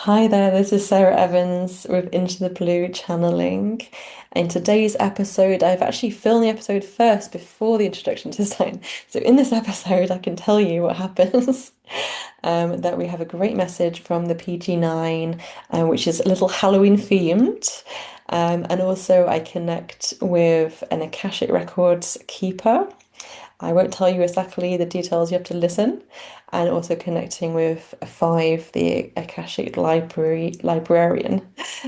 Hi there, this is Sarah Evans with Into the Blue Channeling. In today's episode, I've actually filmed the episode first before the introduction to design. So in this episode, I can tell you what happens. That we have a great message from the PG9, which is a little Halloween themed. And also I connect with an Akashic Records keeper. I won't tell you exactly the details, you have to listen. And also connecting with Five, the Akashic Librarian.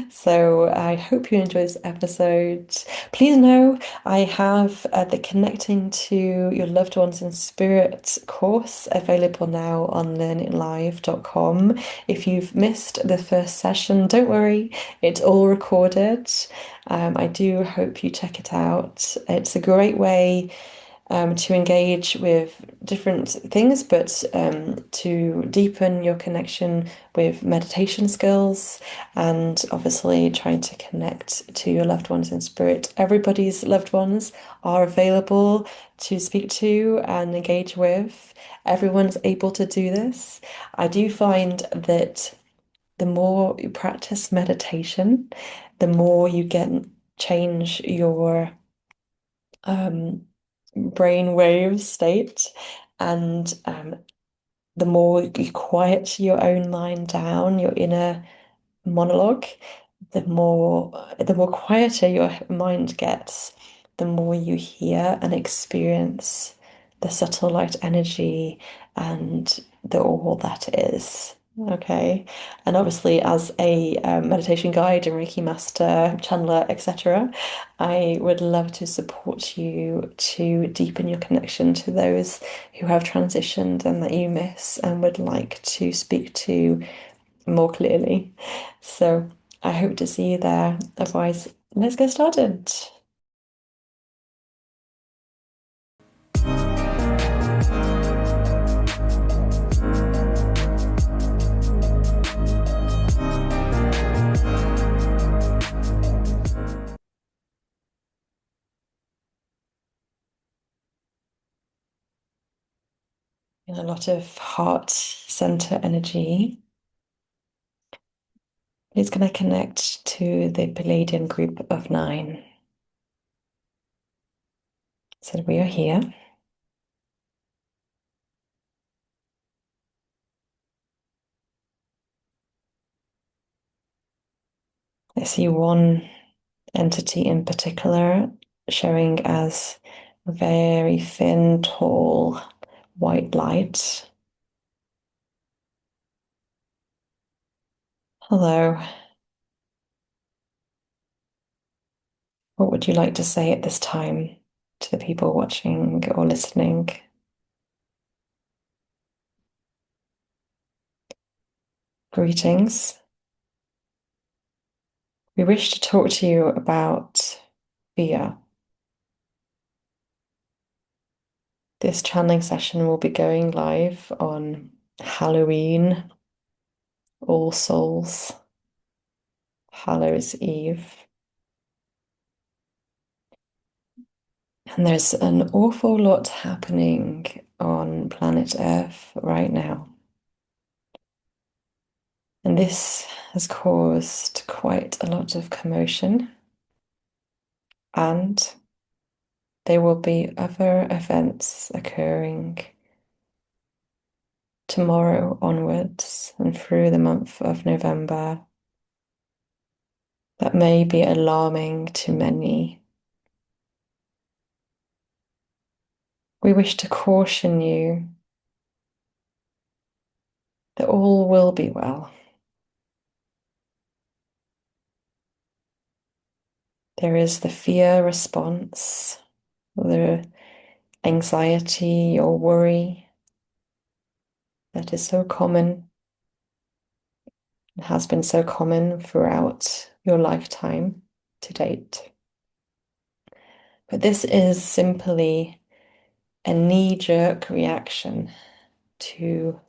So I hope you enjoy this episode. Please know I have the Connecting to Your Loved Ones in Spirit course available now on learninglive.com. If you've missed the first session, don't worry, it's all recorded. I do hope you check it out. It's a great way to engage with different things, but to deepen your connection with meditation skills and obviously trying to connect to your loved ones in spirit. Everybody's loved ones are available to speak to and engage with. Everyone's able to do this. I do find that the more you practice meditation, the more you get change your um, brainwave state, and the more you quiet your own mind down, your inner monologue, the more quieter your mind gets, the more you hear and experience the subtle light energy and the all that is. Okay. And obviously, as a meditation guide and Reiki master, channeler, etc., I would love to support you to deepen your connection to those who have transitioned and that you miss and would like to speak to more clearly. So I hope to see you there. Otherwise, let's get started. A lot of heart center energy. It's going to connect to the Pleiadian group of 9. So we are here. I see one entity in particular showing as very thin, tall, white light. Hello. What would you like to say at this time to the people watching or listening? Greetings. We wish to talk to you about fear. This channeling session will be going live on Halloween, All Souls, Hallows Eve. And there's an awful lot happening on planet Earth right now. And this has caused quite a lot of commotion. And there will be other events occurring tomorrow onwards and through the month of November that may be alarming to many. We wish to caution you that all will be well. There is the fear response, the anxiety or worry that is so common and has been so common throughout your lifetime to date. But this is simply a knee-jerk reaction to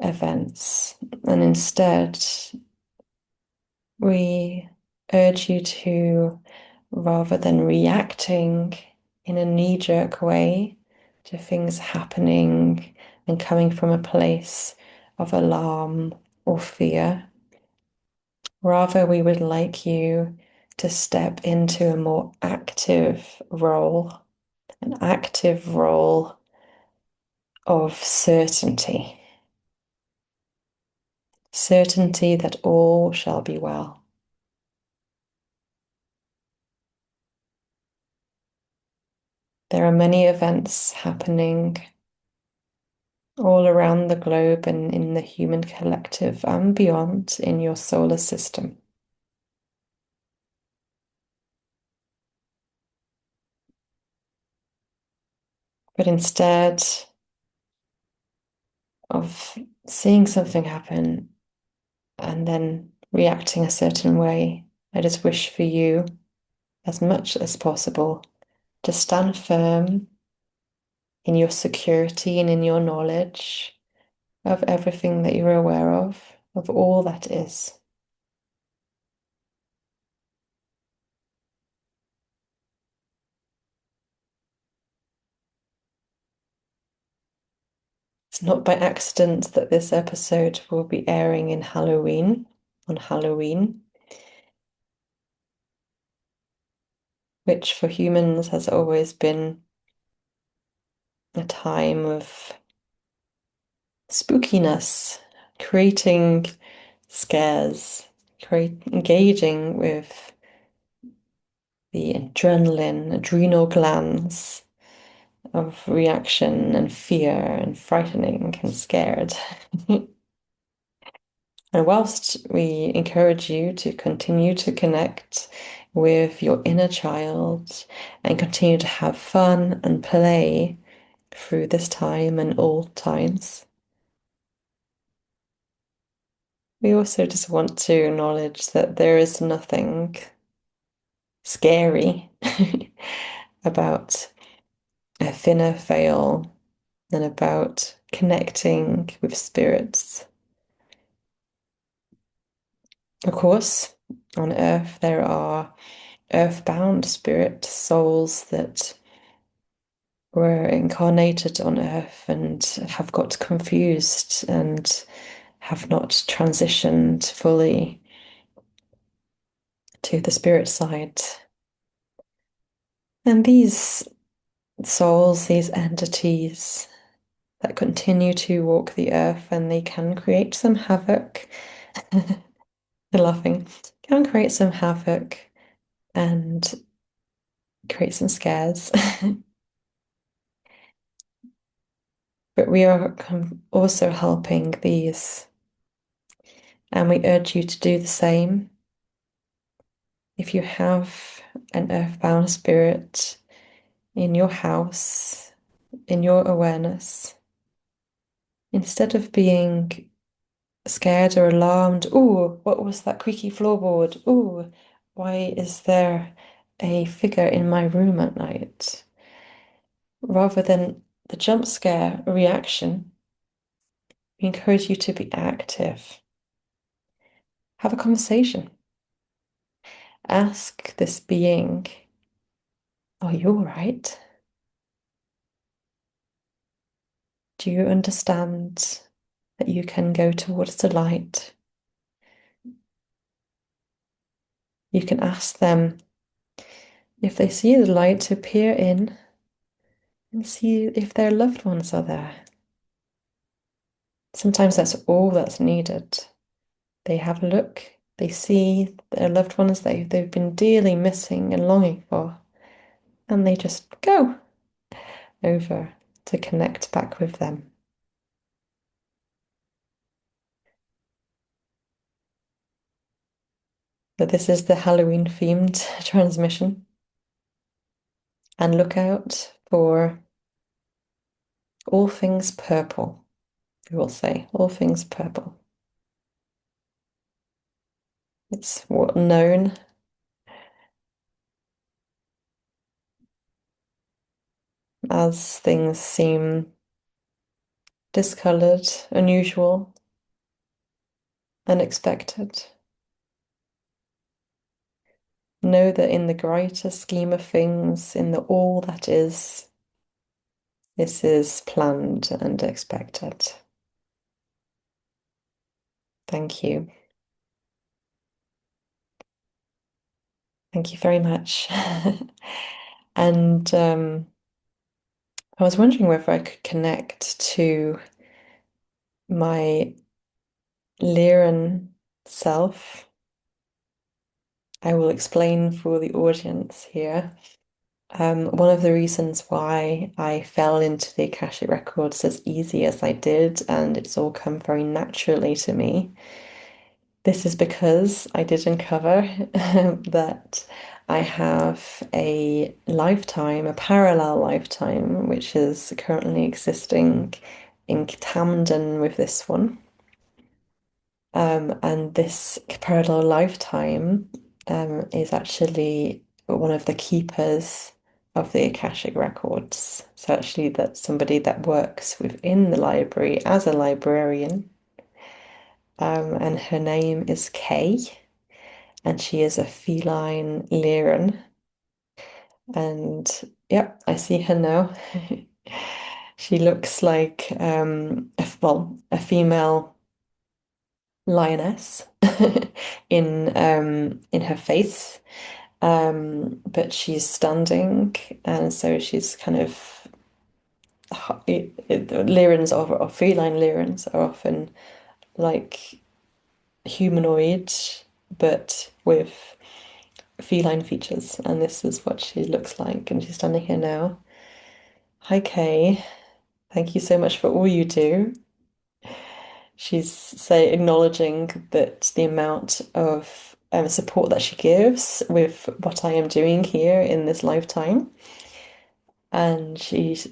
events, and instead we urge you to, rather than reacting in a knee-jerk way to things happening and coming from a place of alarm or fear. Rather, we would like you to step into a more active role, an active role of certainty. Certainty that all shall be well. There are many events happening all around the globe and in the human collective and beyond in your solar system. But instead of seeing something happen and then reacting a certain way, I just wish for you, as much as possible, to stand firm in your security and in your knowledge of everything that you're aware of all that is. It's not by accident that this episode will be airing in Halloween, on Halloween, which for humans has always been a time of spookiness, creating scares, engaging with the adrenal glands of reaction and fear and frightening and scared. And whilst we encourage you to continue to connect with your inner child and continue to have fun and play through this time and all times, we also just want to acknowledge that there is nothing scary about a thinner veil and about connecting with spirits. Of course, on Earth, there are earthbound spirit souls that were incarnated on Earth and have got confused and have not transitioned fully to the spirit side. And these souls, these entities that continue to walk the earth and they can create some havoc, laughing, can create some havoc and create some scares. But we are also helping these, and we urge you to do the same. If you have an earthbound spirit in your house, in your awareness, instead of being scared or alarmed, oh, what was that creaky floorboard? Oh, why is there a figure in my room at night? Rather than the jump scare reaction, we encourage you to be active. Have a conversation. Ask this being, are you all right? Do you understand that you can go towards the light? You can ask them if they see the light to peer in and see if their loved ones are there. Sometimes that's all that's needed. They have a look, they see their loved ones that they've been dearly missing and longing for, and they just go over to connect back with them. But this is the Halloween themed transmission. And look out for all things purple. We will say all things purple. It's what known as things seem discolored, unusual, unexpected. Know that in the greater scheme of things, in the all that is, this is planned and expected. Thank you. Thank you very much. And I was wondering whether I could connect to my Lyran self. I will explain for the audience here. One of the reasons why I fell into the Akashic Records as easy as I did, and it's all come very naturally to me. This is because I did uncover that I have a lifetime, a parallel lifetime, which is currently existing in tandem with this one. And this parallel lifetime is actually one of the keepers of the Akashic Records. So actually that's somebody that works within the library as a librarian. And her name is Kay, and she is a feline Lyran. And yep, I see her now. She looks like a female lioness in her face. But she's standing, and so she's kind of Lyrans or feline Lyrans are often like humanoid, but with feline features, and this is what she looks like, and she's standing here now. Hi, Kay. Thank you so much for all you do. She's say acknowledging that the amount of support that she gives with what I am doing here in this lifetime, and she's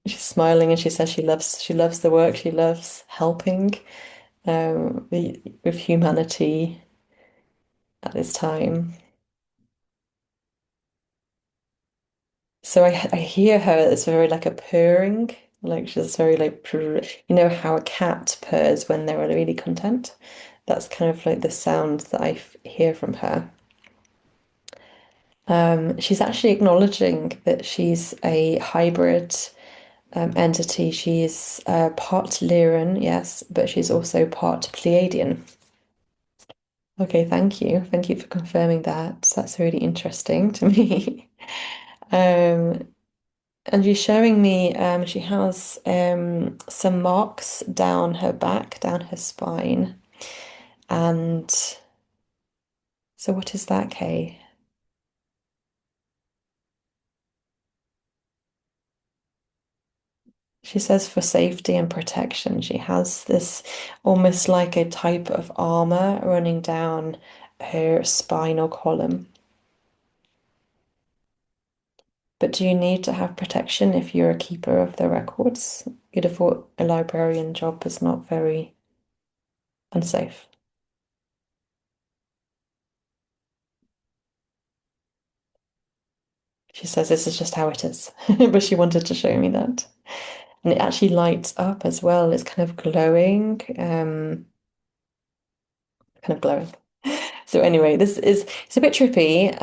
smiling and she says she loves the work, she loves helping with humanity at this time. So I hear her, it's very like a purring, like she's very like purr. You know how a cat purrs when they're really content? That's kind of like the sound that hear from her. She's actually acknowledging that she's a hybrid entity. She's part Lyran, yes, but she's also part Pleiadian. Okay, thank you. Thank you for confirming that. That's really interesting to me. Um, and she's showing me she has some marks down her back, down her spine. And so what is that, Kay? She says for safety and protection. She has this almost like a type of armor running down her spinal column. But do you need to have protection if you're a keeper of the records? You'd have thought a librarian job is not very unsafe. She says this is just how it is, but she wanted to show me that. And it actually lights up as well. It's kind of glowing, kind of glowing. So anyway, it's a bit trippy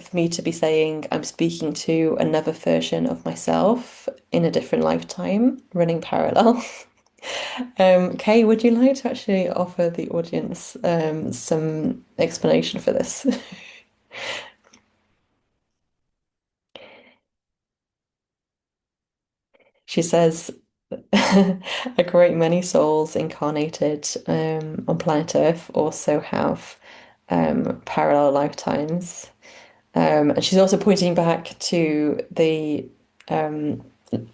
for me to be saying I'm speaking to another version of myself in a different lifetime, running parallel. Kay, would you like to actually offer the audience some explanation for this? She says a great many souls incarnated on planet Earth also have parallel lifetimes. And she's also pointing back to the um,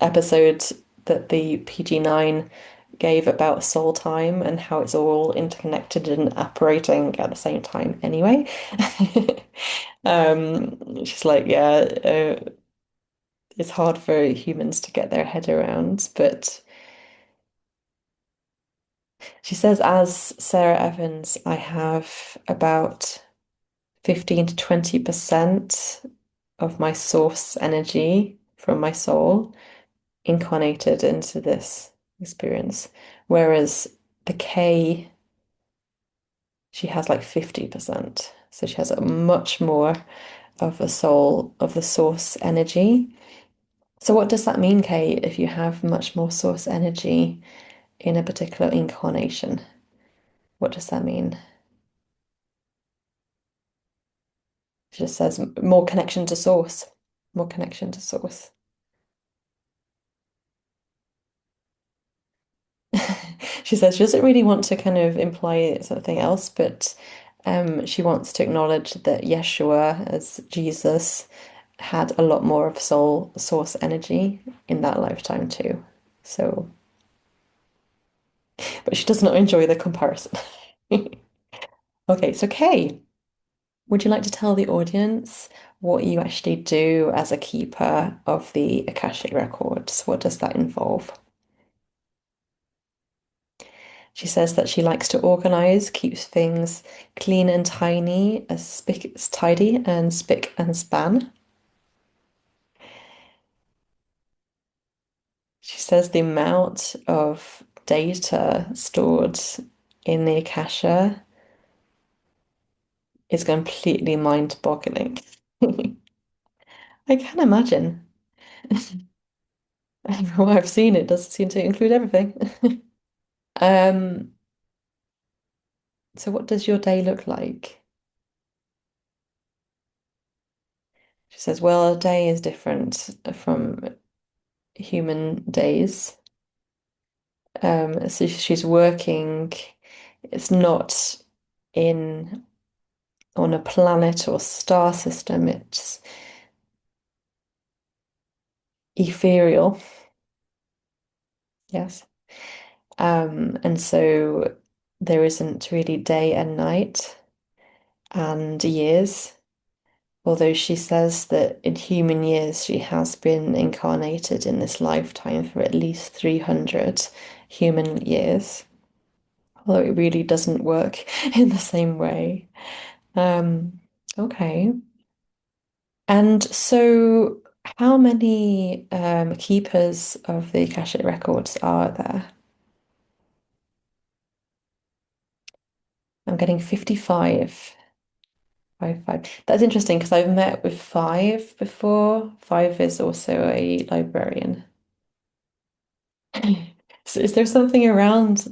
episode that the PG9 gave about soul time and how it's all interconnected and operating at the same time anyway. She's like, yeah, it's hard for humans to get their head around, but she says, as Sarah Evans, I have about 15 to 20% of my source energy from my soul incarnated into this experience. Whereas the K, she has like 50%. So she has a much more of the soul, of the source energy. So what does that mean, Kay, if you have much more source energy in a particular incarnation? What does that mean? It just says more connection to source. More connection to source. She says she doesn't really want to kind of imply something else, but she wants to acknowledge that Yeshua, as Jesus, had a lot more of soul source energy in that lifetime too. So, but she does not enjoy the comparison. Okay, so Kay, would you like to tell the audience what you actually do as a keeper of the Akashic Records? What does that involve? She says that she likes to organize, keeps things clean and tiny, as spick, tidy and spick and span. She says the amount of data stored in the Akasha is completely mind-boggling. I can imagine. From what I've seen, it does seem to include everything. Um, so what does your day look like? She says, well, a day is different from human days. So she's working, it's not in on a planet or star system, it's ethereal, yes. And so there isn't really day and night and years, although she says that in human years she has been incarnated in this lifetime for at least 300 human years, although it really doesn't work in the same way. Um, okay. And so, how many keepers of the Akashic Records are there? I'm getting 55. Five, five. That's interesting because I've met with five before. Five is also a librarian. So is there something around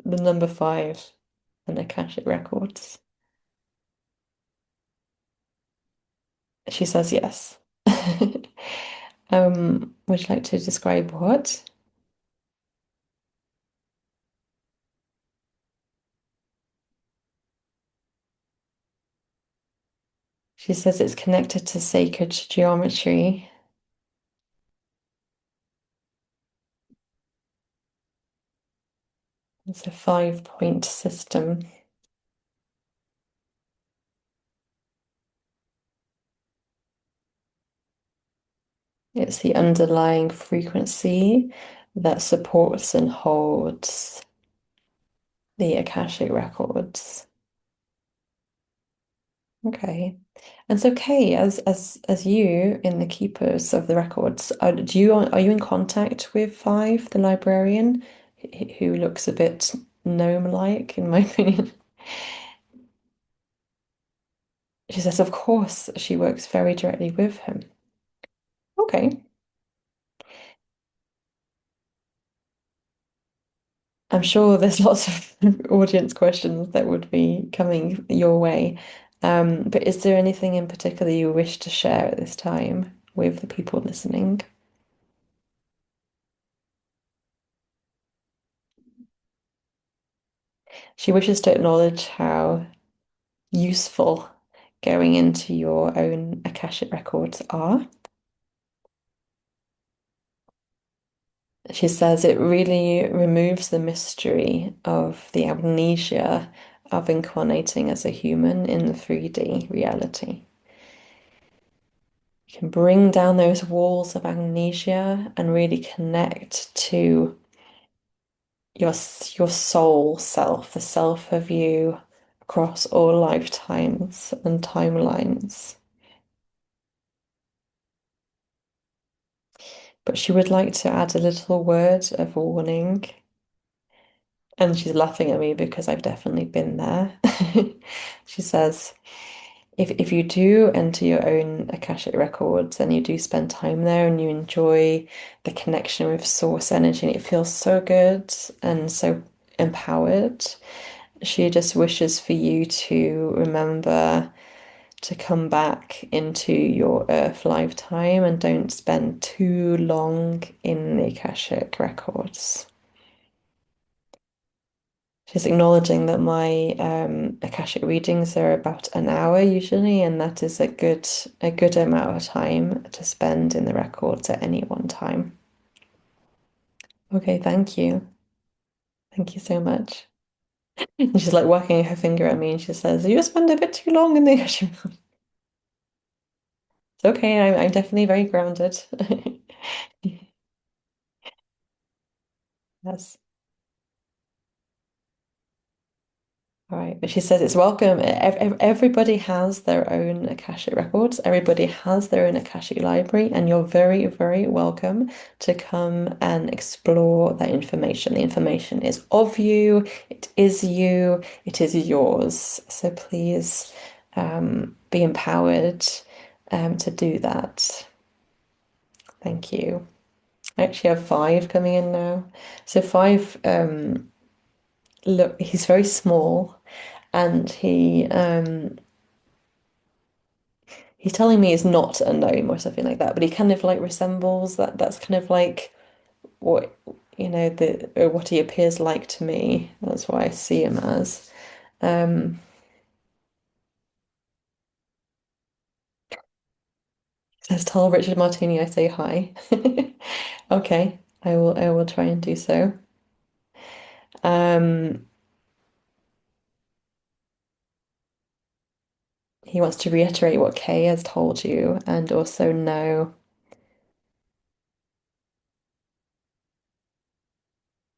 the number five in Akashic Records? She says yes. Would you like to describe what? She says it's connected to sacred geometry. It's a 5-point system. It's the underlying frequency that supports and holds the Akashic records. Okay. And so Kay, as you in the keepers of the records, are you in contact with Five, the librarian, who looks a bit gnome-like, in my opinion? She says, of course, she works very directly with him. Okay. I'm sure there's lots of audience questions that would be coming your way. But is there anything in particular you wish to share at this time with the people listening? She wishes to acknowledge how useful going into your own Akashic records are. She says it really removes the mystery of the amnesia of incarnating as a human in the 3D reality. You can bring down those walls of amnesia and really connect to your soul self, the self of you across all lifetimes and timelines. But she would like to add a little word of warning. And she's laughing at me because I've definitely been there. She says, if you do enter your own Akashic records and you do spend time there and you enjoy the connection with source energy and it feels so good and so empowered, she just wishes for you to remember to come back into your Earth lifetime and don't spend too long in the Akashic Records. She's acknowledging that my Akashic readings are about an hour usually, and that is a good amount of time to spend in the records at any one time. Okay, thank you. Thank you so much. And she's like working her finger at me and she says, you spend a bit too long in the Akashic. It's okay, I'm definitely very grounded. Yes. All right, but she says it's welcome. Everybody has their own Akashic records. Everybody has their own Akashic library, and you're very, very welcome to come and explore that information. The information is of you, it is you, it is yours. So please be empowered to do that. Thank you. I actually have five coming in now. So five, look, he's very small and he's telling me he's not a gnome or something like that, but he kind of like resembles that. That's kind of like what the or what he appears like to me. That's what I see him as. Um, let's tell Richard Martini I say hi. Okay, I will try and do so. Um, he wants to reiterate what Kay has told you and also know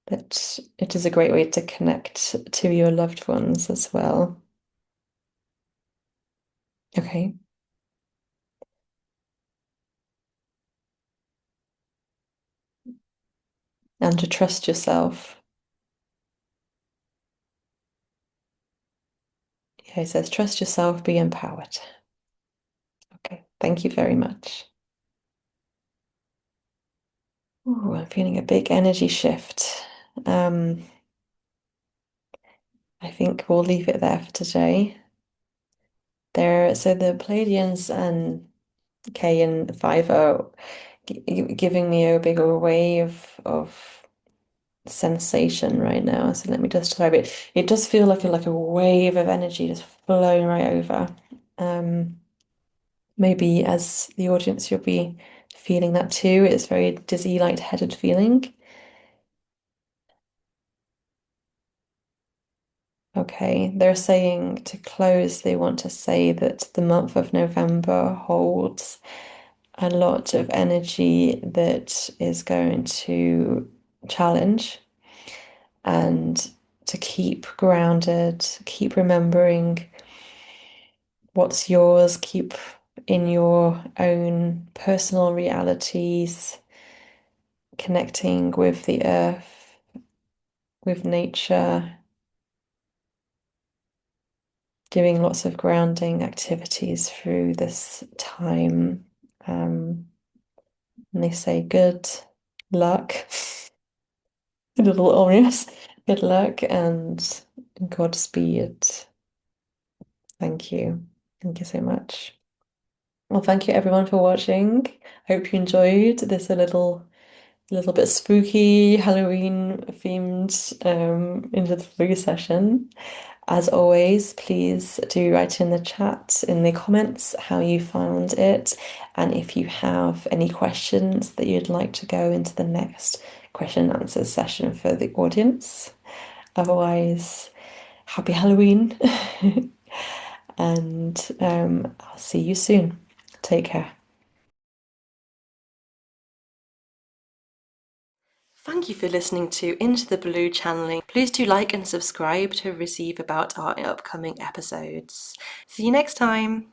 that it is a great way to connect to your loved ones as well. Okay. And to trust yourself. Yeah, he says, trust yourself, be empowered. Okay, thank you very much. Ooh, I'm feeling a big energy shift. Um, I think we'll leave it there for today. So the Pleiadians and K and 5 are giving me a bigger wave of sensation right now. So let me just describe it. It does feel like a wave of energy just flowing right over. Um, Maybe as the audience, you'll be feeling that too. It's very dizzy, light-headed feeling. Okay, they're saying to close, they want to say that the month of November holds a lot of energy that is going to challenge and to keep grounded, keep remembering what's yours, keep in your own personal realities, connecting with the earth, with nature, doing lots of grounding activities through this time. And they say good luck, a little ominous, good luck and Godspeed. Thank you. Thank you so much. Well, thank you everyone for watching. I hope you enjoyed this a little bit spooky Halloween themed Into the Blue session. As always, please do write in the chat, in the comments, how you found it, and if you have any questions that you'd like to go into the next question and answer session for the audience. Otherwise, happy Halloween, and I'll see you soon. Take care. Thank you for listening to Into the Blue channeling. Please do like and subscribe to receive about our upcoming episodes. See you next time.